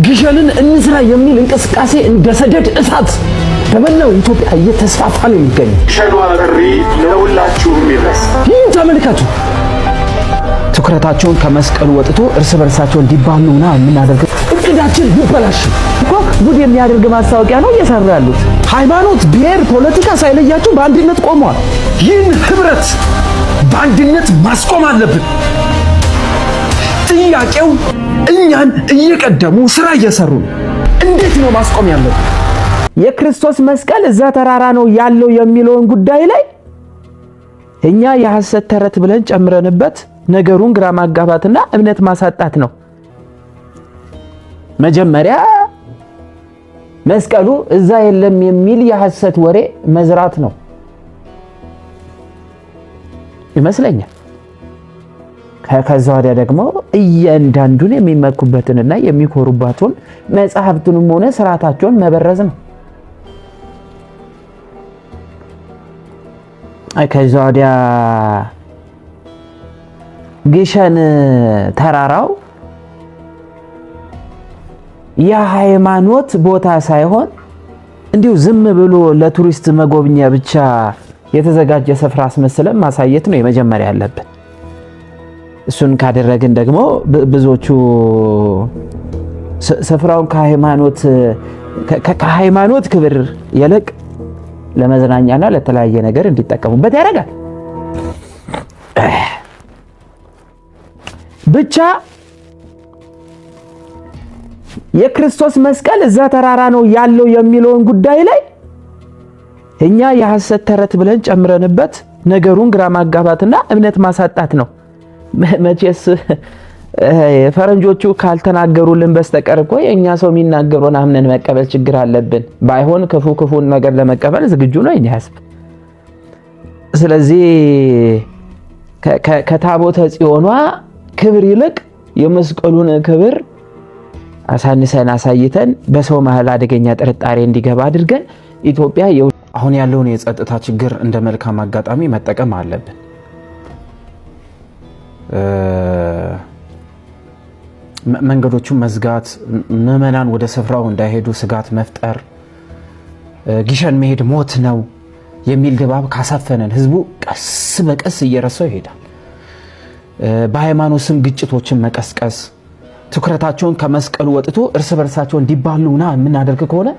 ግሸንን እንስራ የሚል እንቅስቃሴ እንደ ሰደድ እሳት በመላው ኢትዮጵያ እየተስፋፋ ነው የሚገኘው። ሸኗ ጥሪ ለሁላችሁም ይድረስ። ይህን ተመልከቱ። ትኩረታቸውን ከመስቀሉ ወጥቶ እርስ በርሳቸው እንዲባሉና የምናደርገው እቅዳችን ይበላሽ እኮ ጉድ የሚያደርግ ማስታወቂያ ነው እየሰሩ ያሉት። ሃይማኖት፣ ብሔር፣ ፖለቲካ ሳይለያቸው በአንድነት ቆመዋል። ይህን ህብረት በአንድነት ማስቆም አለብን። ጥያቄው እኛን እየቀደሙ ስራ እየሰሩ ነው። እንዴት ነው ማስቆም ያለብን? የክርስቶስ መስቀል እዛ ተራራ ነው ያለው የሚለውን ጉዳይ ላይ እኛ የሐሰት ተረት ብለን ጨምረንበት ነገሩን ግራ ማጋባትና እምነት ማሳጣት ነው። መጀመሪያ መስቀሉ እዛ የለም የሚል የሐሰት ወሬ መዝራት ነው ይመስለኛል። ከዛ ወዲያ ደግሞ እያንዳንዱን የሚመኩበትንና የሚኮሩባቸውን መጽሐፍቱንም ሆነ ስርዓታቸውን መበረዝ ነው። ከዛ ወዲያ ግሸን ተራራው የሃይማኖት ቦታ ሳይሆን እንዲሁ ዝም ብሎ ለቱሪስት መጎብኛ ብቻ የተዘጋጀ ስፍራ አስመስለን ማሳየት ነው የመጀመሪያ ያለብን። እሱን ካደረግን ደግሞ ብዙዎቹ ስፍራውን ከሃይማኖት ክብር ይልቅ ለመዝናኛና ለተለያየ ነገር እንዲጠቀሙበት ያደርጋል። ብቻ የክርስቶስ መስቀል እዛ ተራራ ነው ያለው የሚለውን ጉዳይ ላይ እኛ የሐሰት ተረት ብለን ጨምረንበት ነገሩን ግራ ማጋባትና እምነት ማሳጣት ነው። መቼስ ፈረንጆቹ ካልተናገሩልን በስተቀር እኮ የኛ ሰው የሚናገሩን አምነን መቀበል ችግር አለብን። ባይሆን ክፉን ነገር ለመቀበል ዝግጁ ነው የኛ ሕዝብ። ስለዚህ ከታቦተ ጽዮኗ ክብር ይልቅ የመስቀሉን ክብር አሳንሰን አሳይተን በሰው መሃል አደገኛ ጥርጣሬ እንዲገባ አድርገን ኢትዮጵያ አሁን ያለውን የጸጥታ ችግር እንደ መልካም አጋጣሚ መጠቀም አለብን። መንገዶቹን መዝጋት፣ ምዕመናን ወደ ስፍራው እንዳይሄዱ ስጋት መፍጠር፣ ግሸን መሄድ ሞት ነው የሚል ድባብ ካሳፈነን ህዝቡ ቀስ በቀስ እየረሳው ይሄዳል። በሃይማኖት ስም ግጭቶችን መቀስቀስ፣ ትኩረታቸውን ከመስቀሉ ወጥቶ እርስ በርሳቸው እንዲባሉና የምናደርግ ከሆነ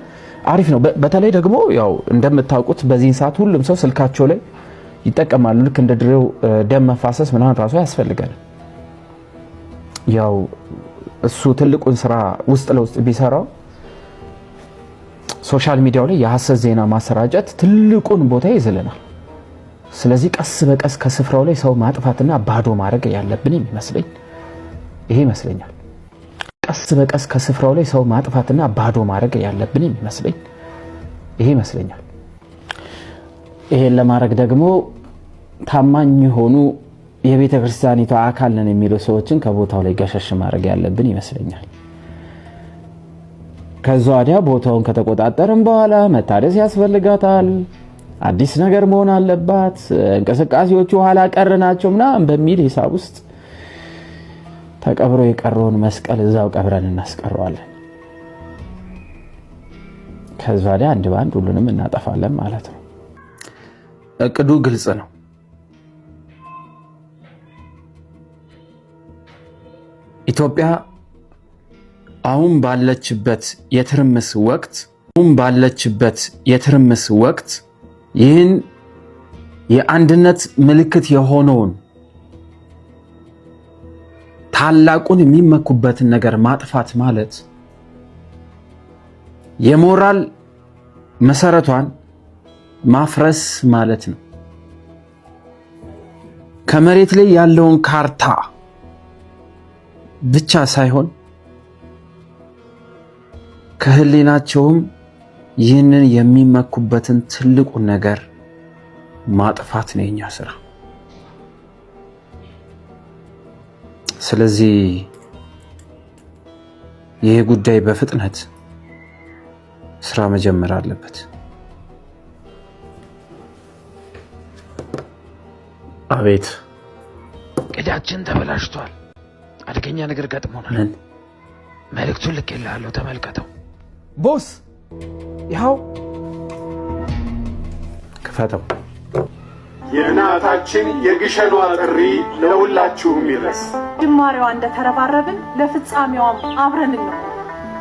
አሪፍ ነው። በተለይ ደግሞ ያው እንደምታውቁት በዚህ ሰዓት ሁሉም ሰው ስልካቸው ላይ ይጠቀማሉ። ልክ እንደ ድሬው ደም መፋሰስ ምናምን ራሱ ያስፈልጋል። ያው እሱ ትልቁን ስራ ውስጥ ለውስጥ ቢሰራው ሶሻል ሚዲያው ላይ የሐሰት ዜና ማሰራጨት ትልቁን ቦታ ይዝልናል። ስለዚህ ቀስ በቀስ ከስፍራው ላይ ሰው ማጥፋትና ባዶ ማድረግ ያለብን ይመስለኝ ይሄ ይመስለኛል። ቀስ በቀስ ከስፍራው ላይ ሰው ማጥፋትና ባዶ ማድረግ ያለብን ይመስለኝ ይሄ ይመስለኛል። ይሄን ለማድረግ ደግሞ ታማኝ የሆኑ የቤተ ክርስቲያኒቷ አካል ነን የሚሉ ሰዎችን ከቦታው ላይ ገሸሽ ማድረግ ያለብን ይመስለኛል። ከዛ ወዲያ ቦታውን ከተቆጣጠርን በኋላ መታደስ ያስፈልጋታል፣ አዲስ ነገር መሆን አለባት፣ እንቅስቃሴዎቹ ኋላ ቀር ናቸው ምናምን በሚል ሂሳብ ውስጥ ተቀብሮ የቀረውን መስቀል እዛው ቀብረን እናስቀረዋለን። ከዛ ወዲያ አንድ ባንድ ሁሉንም እናጠፋለን ማለት ነው። እቅዱ ግልጽ ነው። ኢትዮጵያ አሁን ባለችበት የትርምስ ወቅት ይህን የአንድነት ምልክት የሆነውን ታላቁን የሚመኩበትን ነገር ማጥፋት ማለት የሞራል መሰረቷን ማፍረስ ማለት ነው። ከመሬት ላይ ያለውን ካርታ ብቻ ሳይሆን ከህሊናቸውም ይህንን የሚመኩበትን ትልቁን ነገር ማጥፋት ነው የኛ ስራ። ስለዚህ ይህ ጉዳይ በፍጥነት ስራ መጀመር አለበት። አቤት ቅዳችን ተበላሽቷል። አደገኛ ነገር ገጥሞናል። መልእክቱን ልኬልሃለሁ ተመልከተው። ቦስ ይኸው ክፈተው። የእናታችን የግሸኗ ጥሪ ለሁላችሁም ይድረስ። ጅማሬዋ እንደተረባረብን ለፍጻሜዋም አብረን ነው።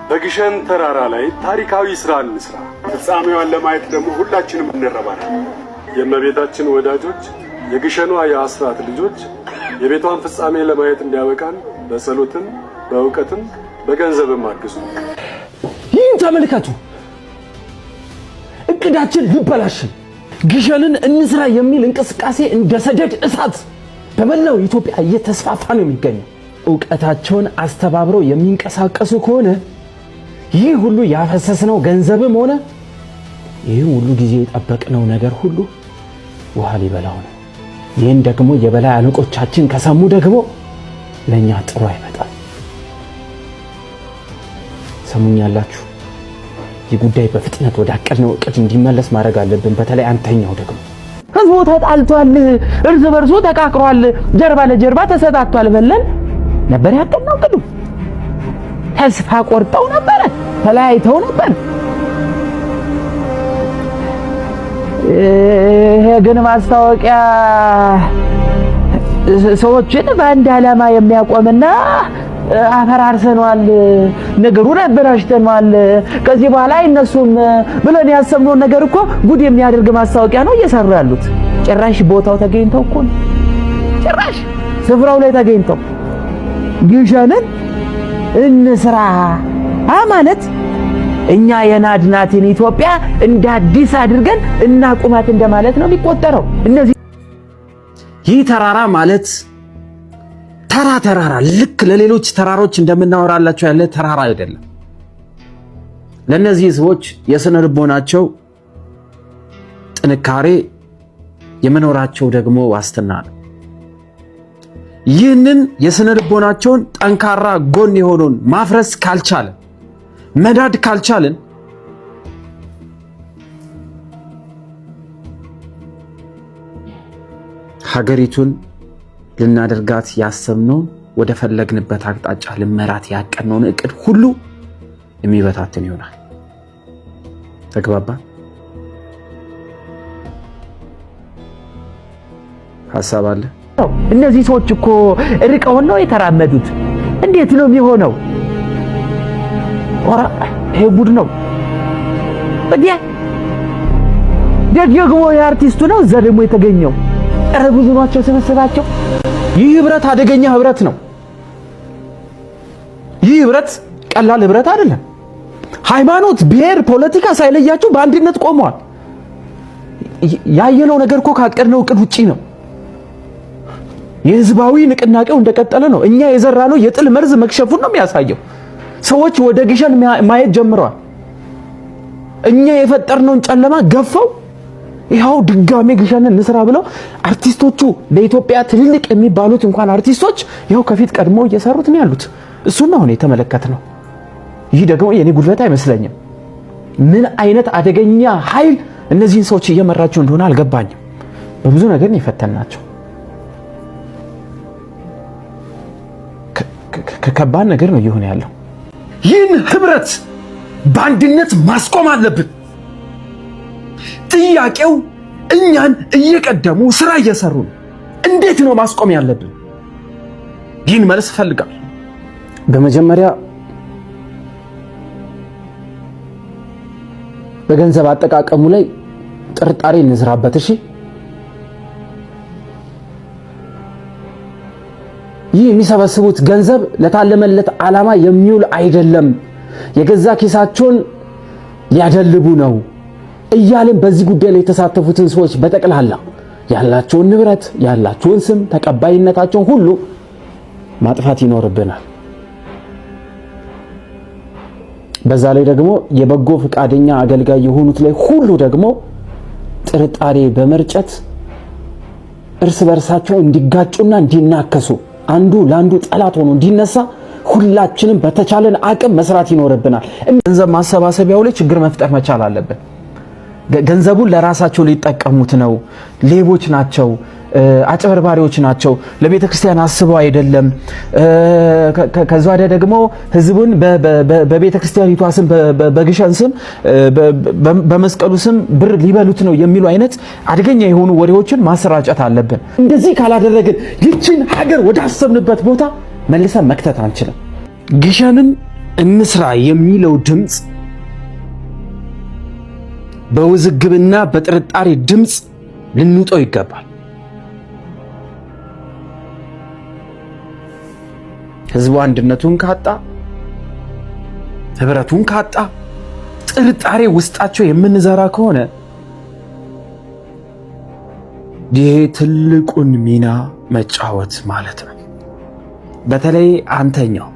በግሸን ተራራ ላይ ታሪካዊ ስራ እንስራ። ፍጻሜዋን ለማየት ደግሞ ሁላችንም እንረባረብ። የእመቤታችን ወዳጆች፣ የግሸኗ የአስራት ልጆች የቤቷን ፍጻሜ ለማየት እንዲያበቃን በጸሎትም በእውቀትም በገንዘብም አግዙ። ይህን ተመልከቱ። እቅዳችን ሊበላሽ ግሸንን እንስራ የሚል እንቅስቃሴ እንደ ሰደድ እሳት በመላው ኢትዮጵያ እየተስፋፋ ነው የሚገኘው። ዕውቀታቸውን አስተባብረው የሚንቀሳቀሱ ከሆነ ይህ ሁሉ ያፈሰስነው ገንዘብም ሆነ ይህ ሁሉ ጊዜ የጠበቅነው ነገር ሁሉ ውሃ ሊበላው ነው። ይህን ደግሞ የበላይ አለቆቻችን ከሰሙ ደግሞ ለኛ ጥሩ አይመጣም። ሰሙኛላችሁ? ይህ ጉዳይ በፍጥነት ወደ አቀድነው እቅድ እንዲመለስ ማድረግ አለብን። በተለይ አንተኛው ደግሞ ህዝቡ ተጣልቷል፣ እርስ በርሱ ተቃቅሯል፣ ጀርባ ለጀርባ ተሰጣቷል በለን ነበር ያቀድነው እቅዱ። ተስፋ ቆርጠው ነበር፣ ተለያይተው ነበር። ይሄ ግን ማስታወቂያ ሰዎችን በአንድ ዓላማ የሚያቆምና አፈራርሰናል፣ ነገሩን አበላሽተናል፣ ከዚህ በኋላ አይነሱም ብለን ያሰብነው ነገር እኮ ጉድ የሚያደርግ ማስታወቂያ ነው እየሰሩ ያሉት። ጭራሽ ቦታው ተገኝተው እኮ ጭራሽ ስፍራው ላይ ተገኝተው ግሸንን እንስራ ማለት እኛ የናድናትን ኢትዮጵያ እንደ አዲስ አድርገን እናቁማት እንደማለት ነው የሚቆጠረው። እነዚህ ይህ ተራራ ማለት ተራራ ልክ ለሌሎች ተራሮች እንደምናወራላቸው ያለ ተራራ አይደለም። ለነዚህ ህዝቦች የስነ ልቦናቸው ጥንካሬ የመኖራቸው ደግሞ ዋስትና ነው። ይህንን የስነ ልቦናቸውን ጠንካራ ጎን የሆነውን ማፍረስ ካልቻለ መዳድ ካልቻልን ሀገሪቱን ልናደርጋት ያሰብነውን ወደ ፈለግንበት አቅጣጫ ልመራት ያቀድነውን እቅድ ሁሉ የሚበታትን ይሆናል። ተግባባ? ሐሳብ አለ? እነዚህ ሰዎች እኮ ርቀውን ነው የተራመዱት። እንዴት ነው የሚሆነው? ወራ ይሄ ቡድ ነው በዲያ ደግሞ የአርቲስቱ ነው እዛ ደግሞ የተገኘው። ኧረ ብዙ ናቸው ስብስባቸው። ይህ ህብረት አደገኛ ህብረት ነው። ይህ ህብረት ቀላል ህብረት አይደለም። ሃይማኖት፣ ብሔር፣ ፖለቲካ ሳይለያቸው በአንድነት ቆመዋል። ያየነው ነገር እኮ ካቀድነው እቅድ ውጪ ነው። የህዝባዊ ንቅናቄው እንደቀጠለ ነው። እኛ የዘራነው የጥል መርዝ መክሸፉን ነው የሚያሳየው። ሰዎች ወደ ግሸን ማየት ጀምረዋል። እኛ የፈጠርነውን ጨለማ ገፈው ይኸው ድጋሜ ግሸንን እንስራ ብለው አርቲስቶቹ ለኢትዮጵያ ትልልቅ የሚባሉት እንኳን አርቲስቶች ይኸው ከፊት ቀድሞ እየሰሩት ነው ያሉት። እሱን ነው የተመለከትነው። ይህ ደግሞ የኔ ጉድለት አይመስለኝም። ምን አይነት አደገኛ ኃይል እነዚህን ሰዎች እየመራቸው እንደሆነ አልገባኝም። በብዙ ነገር ነው የፈተናቸው። ከባድ ነገር ነው እየሆነ ያለው። ይህን ህብረት በአንድነት ማስቆም አለብን። ጥያቄው እኛን እየቀደሙ ስራ እየሰሩ ነው። እንዴት ነው ማስቆም ያለብን? ይህን መልስ እፈልጋለሁ። በመጀመሪያ በገንዘብ አጠቃቀሙ ላይ ጥርጣሬ እንዝራበት። እሺ፣ ይህ የሚሰበስቡት ገንዘብ ለታለመለት ዓላማ የሚውል አይደለም፣ የገዛ ኪሳቸውን ሊያደልቡ ነው እያልን በዚህ ጉዳይ ላይ የተሳተፉትን ሰዎች በጠቅላላ ያላቸውን ንብረት፣ ያላቸውን ስም፣ ተቀባይነታቸውን ሁሉ ማጥፋት ይኖርብናል። በዛ ላይ ደግሞ የበጎ ፈቃደኛ አገልጋይ የሆኑት ላይ ሁሉ ደግሞ ጥርጣሬ በመርጨት እርስ በርሳቸው እንዲጋጩና እንዲናከሱ አንዱ ለአንዱ ጠላት ሆኖ እንዲነሳ ሁላችንም በተቻለን አቅም መስራት ይኖርብናል። ገንዘብ ማሰባሰቢያው ላይ ችግር መፍጠር መቻል አለብን። ገንዘቡን ለራሳቸው ሊጠቀሙት ነው፣ ሌቦች ናቸው፣ አጭበርባሪዎች ናቸው፣ ለቤተ ክርስቲያን አስበው አይደለም። ከዛ ወዲያ ደግሞ ህዝቡን በቤተ ክርስቲያኒቷ ስም በግሸን ስም በመስቀሉ ስም ብር ሊበሉት ነው የሚሉ አይነት አደገኛ የሆኑ ወሬዎችን ማሰራጨት አለብን። እንደዚህ ካላደረግን ይችን ሀገር ወደ አሰብንበት ቦታ መልሰን መክተት አንችልም። ግሸንን እንስራ የሚለው ድምፅ በውዝግብና በጥርጣሬ ድምፅ ልንውጠው ይገባል። ህዝቡ አንድነቱን ካጣ፣ ህብረቱን ካጣ፣ ጥርጣሬ ውስጣቸው የምንዘራ ከሆነ ይሄ ትልቁን ሚና መጫወት ማለት ነው። በተለይ አንተኛው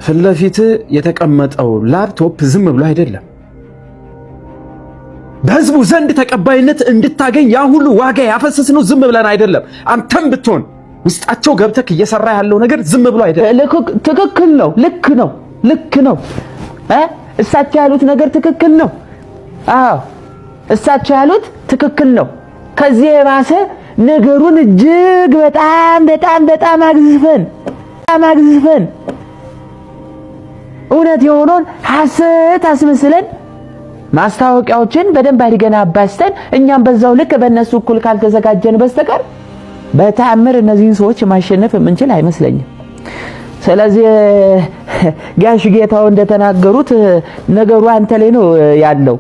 ፊት ለፊት የተቀመጠው ላፕቶፕ ዝም ብሎ አይደለም። በህዝቡ ዘንድ ተቀባይነት እንድታገኝ ያ ሁሉ ዋጋ ያፈሰስነው ዝም ብለን አይደለም። አንተም ብትሆን ውስጣቸው ገብተክ እየሰራ ያለው ነገር ዝም ብሎ አይደለም። ትክክል ነው። ልክ ነው። እሳቸው ያሉት ነገር ትክክል ነው። አዎ እሳቸው ያሉት ትክክል ነው። ከዚህ የባሰ ነገሩን እጅግ በጣም አግዝፈን እውነት የሆነውን ሐሰት አስመስለን ማስታወቂያዎችን በደንብ አድርገን አባስተን እኛም በዛው ልክ በእነሱ እኩል ካልተዘጋጀን በስተቀር በተአምር እነዚህን ሰዎች ማሸነፍ የምንችል አይመስለኝም። ስለዚህ ጋሽ ጌታው እንደተናገሩት ነገሩ አንተ ላይ ነው ያለው።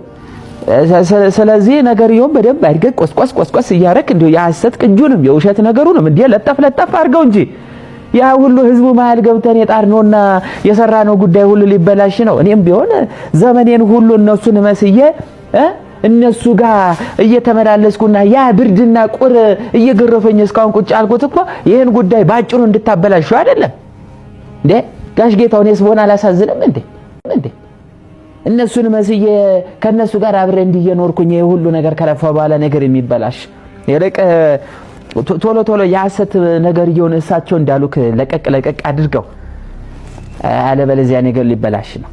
ስለዚህ ነገርየውን በደንብ አድርገን ቆስቆስ እያረክ እንዲሁ የሐሰት ቅጁንም የውሸት ነገሩንም እንዲህ ለጠፍ አድርገው እንጂ ያ ሁሉ ህዝቡ መሃል ገብተን የጣርነውና የሰራነው ጉዳይ ሁሉ ሊበላሽ ነው። እኔም ቢሆን ዘመኔን ሁሉ እነሱን መስዬ እነሱ ጋር እየተመላለስኩና ያ ብርድና ቁር እየገረፈኝ እስካሁን ቁጭ አልኩት እኮ ይሄን ጉዳይ ባጭሩ እንድታበላሽው አይደለም እንዴ? ጋሽ ጌታው እኔስ ብሆን አላሳዝንም እንዴ? እነሱን መስዬ ከነሱ ጋር አብሬ እንዲየኖርኩኝ ይሄ ሁሉ ነገር ከለፋ በኋላ ነገር የሚበላሽ ይልቅ ቶሎ የሐሰት ነገር እየሆነ እሳቸው እንዳሉክ ለቀቅ አድርገው፣ አለበለዚያ ነገር ሊበላሽ ነው።